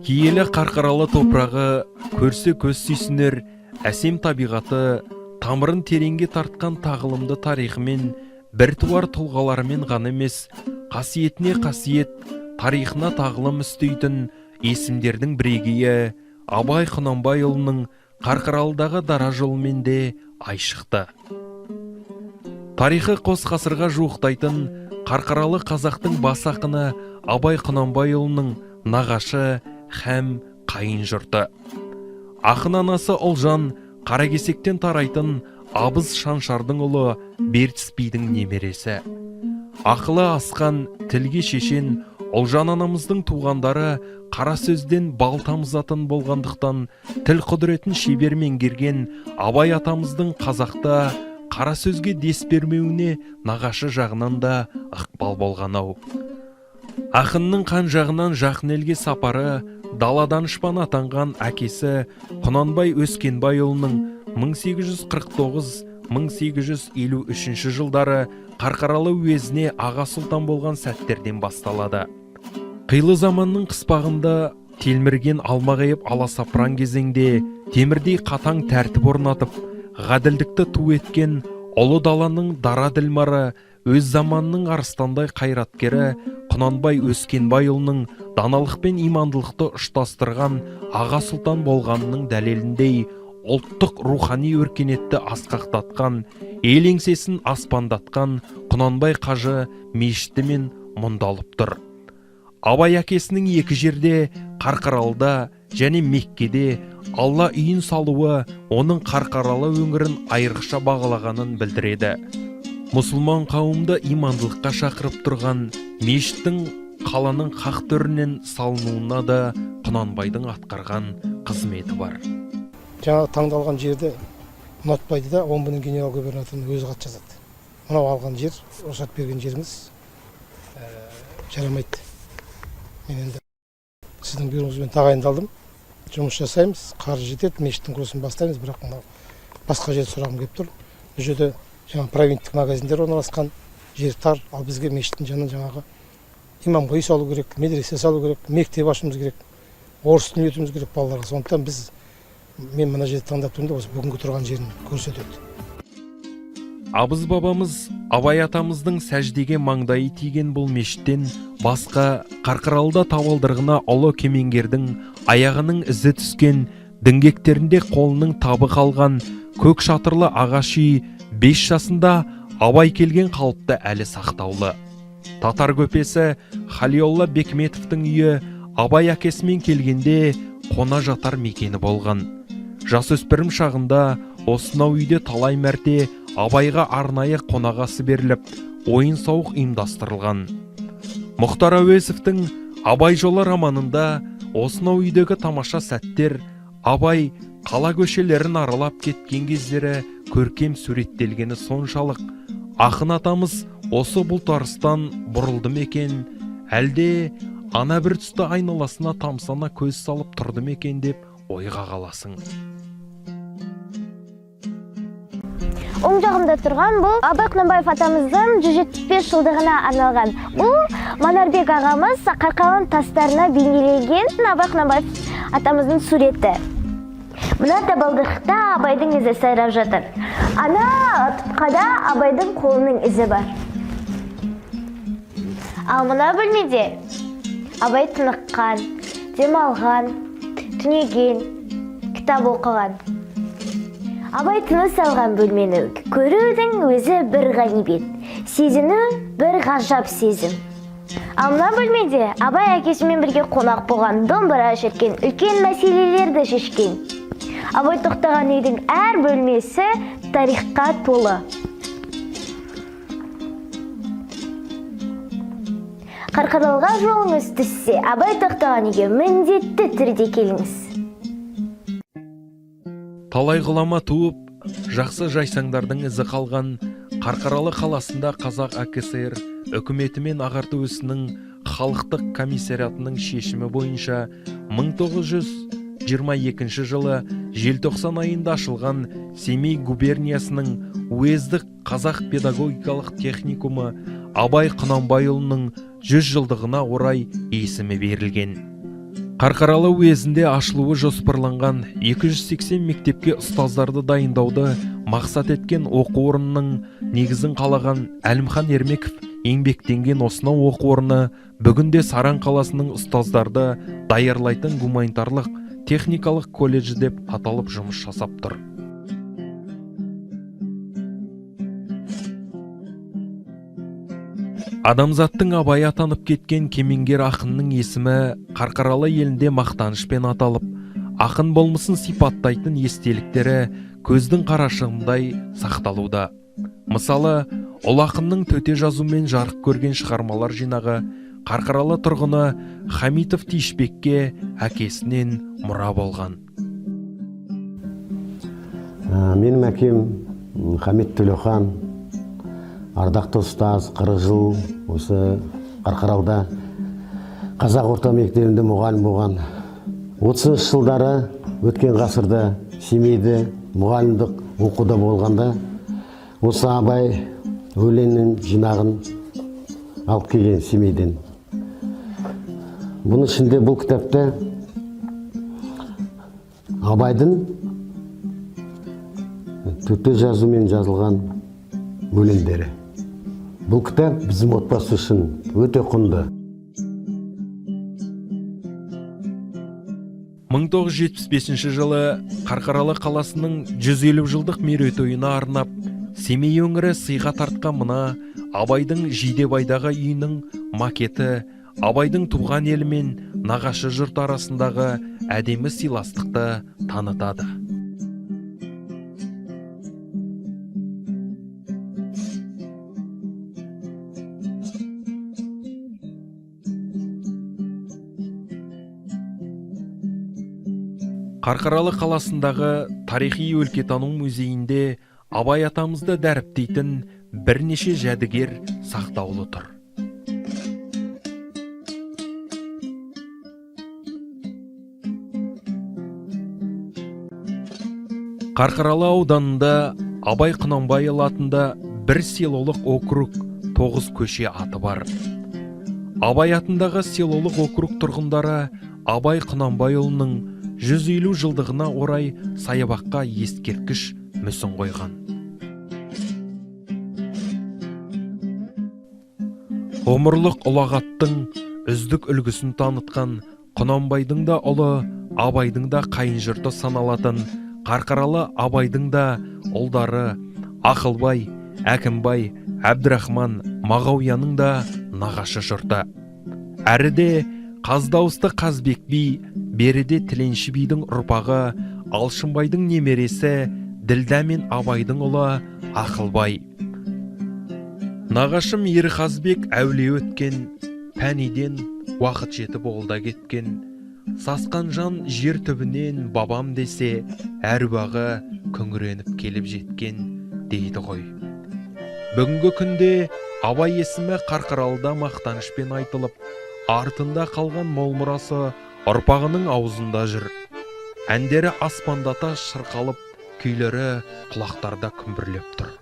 Киелі қарқаралы топырағы, көрсе көз сүйсінер, әсем табиғаты, тамырын тереңге тартқан тағылымды тарихымен, біртуар тұлғаларымен ғана емес, қасиетіне қасиет, тарихына тағылым үстейтін есімдердің бірегейі Абай Құнанбайұлының Қарқаралыдағы дара жолымен де айшықты. Тарихы қос ғасырға жуықтайтын Қарқаралы қазақтың бас ақыны Абай Құнанбайұлының нағашы һәм қайын жұрты. Ақын анасы Ұлжан Қаракесектен тарайтын Абыз Шаншардың ұлы Бертіс бидің немересі. Ақылы асқан, тілге шешен Ұлжан анамыздың туғандары қара сөзден бал тамызатын болғандықтан тіл құдіретін шебер меңгерген Абай атамыздың қазақта қара сөзге дес бермеуіне нағашы жағынан да ықпал болған-ау. Ақынның қан жағынан жақын елге сапары, дала данышпаны атанған әкесі Құнанбай Өскенбайұлының 1849-1853 жылдары Қарқаралы уезіне аға сұлтан болған сәттерден басталады. Қилы заманның қыспағында телмірген алмағайып аласапыран кезеңде темірдей қатаң тәртіп орнатып, ғаділдікті ту еткен ұлы даланың дара ділмары, өз заманның арыстандай қайраткері Құнанбай Өскенбайұлының даналық пен имандылықты ұштастырған аға сұлтан болғанының дәлеліндей ұлттық рухани өркениетті асқақтатқан, ел еңсесін аспандатқан Құнанбай қажы мешіті мен мұндалып тұр. Абай әкесінің екі жерде, Қарқаралыда және Меккеде Алла үйін салуы оның Қарқаралы өңірін айрықша бағалағанын білдіреді. Мұсылман қауымды имандылыққа шақырып тұрған мешіттің қаланың қақ төрінен салынуына да Құнанбайдың атқарған қызметі бар. Жаңа таңдалған жерді ұнатпайды да, омбының генерал губернаторының өзі хат жазады. Мынау алған жер, рұқсат берген жеріңіз жарамайды. Мен енді сіздің бұйрығыңызбен тағайындалдым. Жұмыс жасаймыз, қаржы жетеді, мешіттің құрылысын бастаймыз, бірақ мынау басқа жер сұрағым келіп тұр. Бұл жерде жаңа провинттік магазиндер орналасқан, жер тар, ал бізге мешіттің жанынан жаңағы имам үй салу керек, медресе салу керек, мектеп ашуымыз керек, орыс тілін үйретуіміз керек балаларға. Сондықтан мен мына жерді таңдап тұрмын да, осы бүгінгі тұрған жерін көрсетеді. Абыз бабамыз Абай атамыздың сәждеге маңдайы тиген бұл мешіттен басқа Қарқаралыда табалдырығына ұлы кемеңгердің аяғының ізі түскен, діңгектерінде қолының табы қалған көк шатырлы ағаш үй 5 жасында Абай келген қалыпта әлі сақтаулы. Татар көпесі Халиолла Бекметовтің үйі Абай әкесімен келгенде қона жатар мекені болған. Жасөспірім шағында осынау үйде талай мәрте Абайға арнайы қонағасы беріліп, ойын-сауық ұйымдастырылған. Мұхтар Әуезовтің Абай жолы романында осынау үйдегі тамаша сәттер Абай қала көшелерін аралап кеткен кездері көркем суреттелгені соншалық, ақын атамыз осы бұлтарыстан бұрылды мекен, әлде ана бір тұста айналасына тамсана көз салып тұрды мекен деп ойға қаласың. Оң жағымда тұрған бұл Абай Құнанбаев атамыздың 175 жылдығына арналған. Бұл Манарбек ағамыз Қарқаралы тастарына бейнеленген Абай Құнанбаев атамыздың суреті. Мына табалдырықта Абайдың ізі сайрап жатыр. Ана тұтқада Абайдың қолының ізі бар. Ал мына бөлмеде Абай тыныққан, демалған, түнеген, кітап оқыған. Абай тыныс алған бөлмені көрудің өзі бір ғанибет, сезіну бір ғажап сезім. Ал мына бөлмеде Абай әкесімен бірге қонақ болған, домбыра шерткен, үлкен мәселелерді шешкен. Абай тоқтаған үйдің әр бөлмесі тарихқа толы. Қарқаралыға жолыңыз түссе, Абай тоқтаған үйге міндетті түрде келіңіз. Талай ғұлама туып, жақсы жайсаңдардың ізі қалған Қарқаралы қаласында Қазақ АКСР үкіметі мен ағарту ісінің халықтық комиссариатының шешімі бойынша 1922 жылы желтоқсан айында ашылған Семей губерниясының уездік қазақ педагогикалық техникумы Абай Құнанбайұлының 100 жылдығына орай есімі берілген. Қарқаралы уезінде ашылуы жоспарланған 280 мектепке ұстаздарды дайындауды мақсат еткен оқу орнының негізін қалаған Әлімхан Ермеков еңбектенген осынау оқу орны бүгінде Саран қаласының ұстаздарды даярлайтын гуманитарлық техникалық колледжі деп аталып жұмыс жасап тұр. Адамзаттың абайы атанып кеткен кемеңгер ақынның есімі Қарқаралы елінде мақтанышпен аталып, ақын болмысын сипаттайтын естеліктері көздің қарашығындай сақталуда. Мысалы, ол ақынның төте жазумен жарық көрген шығармалар жинағы Қарқаралы тұрғыны Хамитов Тишбекке әкесінен мұра болған. Менің әкем Хамит Төлеухан, ардақты ұстаз, 40 жыл осы Қарқаралда қазақ орта мектебінде мұғалім болған. 30 жылдары өткен ғасырда Семейде мұғалімдік оқуда болғанда осы Абай өлеңнің жинағын алып келген Семейден. Бұның ішінде бұл кітапта Абайдың төте жазумен жазылған өлеңдері. Бұл кітап біздің отбасы үшін өте құнды. 1975 жылы Қарқаралы қаласының 150 жылдық мерейтойына арнап, Семей өңірі сыйға тартқан мына Абайдың Жидебайдағы үйінің макеті Абайдың туған елі мен нағашы жұрт арасындағы әдемі сыйластықты танытады. Қарқаралы қаласындағы тарихи өлкетану музейінде Абай атамызды дәріптейтін бірнеше жәдігер сақтаулы тұр. Қарқаралы ауданында Абай Құнанбайұлы атында бір селолық округ 9 көше аты бар. Абай атындағы селолық округ тұрғындары Абай Құнанбайұлының 150 жылдығына орай саябаққа ескерткіш мүсін қойған. Ғұмырлық ұлағаттың үздік үлгісін танытқан Құнанбайдың да ұлы, Абайдың да қайын жұрты саналатын Қарқаралы Абайдың да ұлдары Ақылбай, Әкімбай, Әбдірахман, Мағауияның да нағашы жұрты. Әріде Қаздауысты Қазбек би, беріде Тіленші бидің ұрпағы Алшынбайдың немересі Ділдә мен Абайдың ұлы Ақылбай. Нағашым Ерқазбек әулие өткен, пәниден уақыт жетіп олда кеткен. Сасқан жан жер түбінен бабам десе, әруағы күңіреніп келіп жеткен дейді ғой. Бүгінгі күнде Абай есімі Қарқаралыда мақтанышпен айтылып, артында қалған мол мұрасы ұрпағының аузында жүр. Әндері аспандата шырқалып, күйлері құлақтарда күмбірлеп тұр.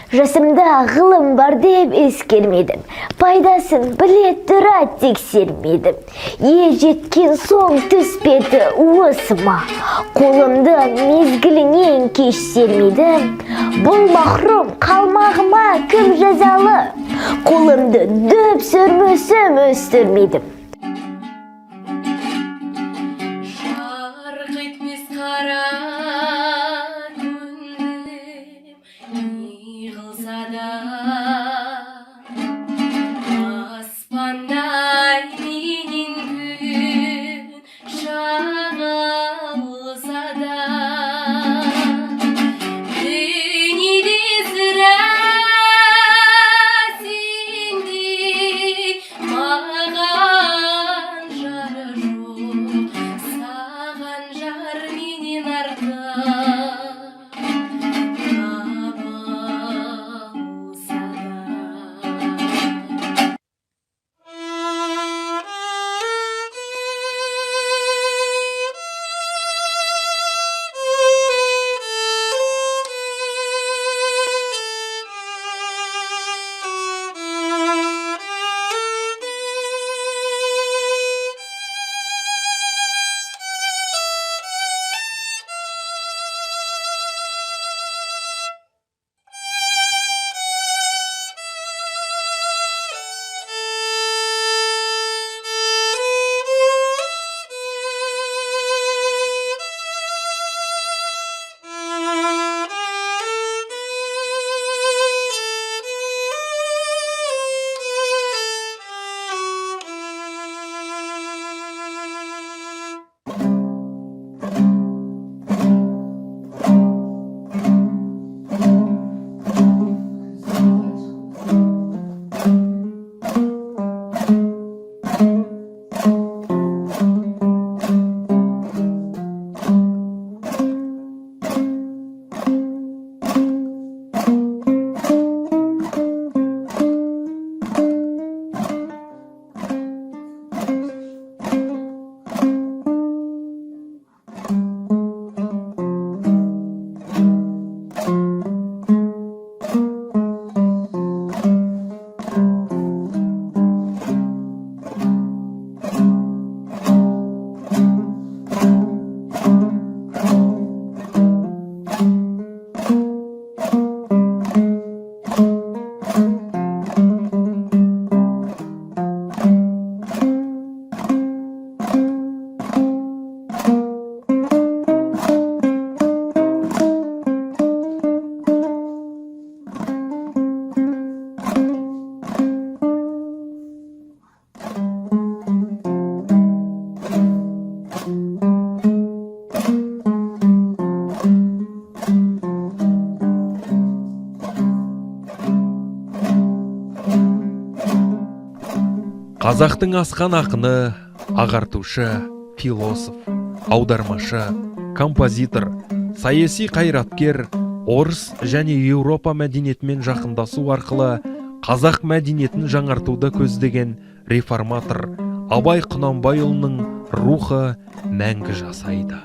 Жасымда ғылым бар деп ескермедім, пайдасын біле тұра тексермедім. Жеткен соң түспеді уысыма, қолымды мезгілінен кеш сермедім. Бұл махрұм қалмағыма кім жазалы, қолымды дөп сүрмісім өстірмедім. Жарқ етмес қара қандай менен күн шағылса да дүниеде сірә сендей маған жары жоқ саған жар менен артық табылса да. Қазақтың асқан ақыны, ағартушы, философ, аудармашы, композитор, саяси қайраткер, орыс және Еуропа мәдениетімен жақындасу арқылы қазақ мәдениетін жаңартуды көздеген реформатор Абай Құнанбайұлының рухы мәңгі жасайды.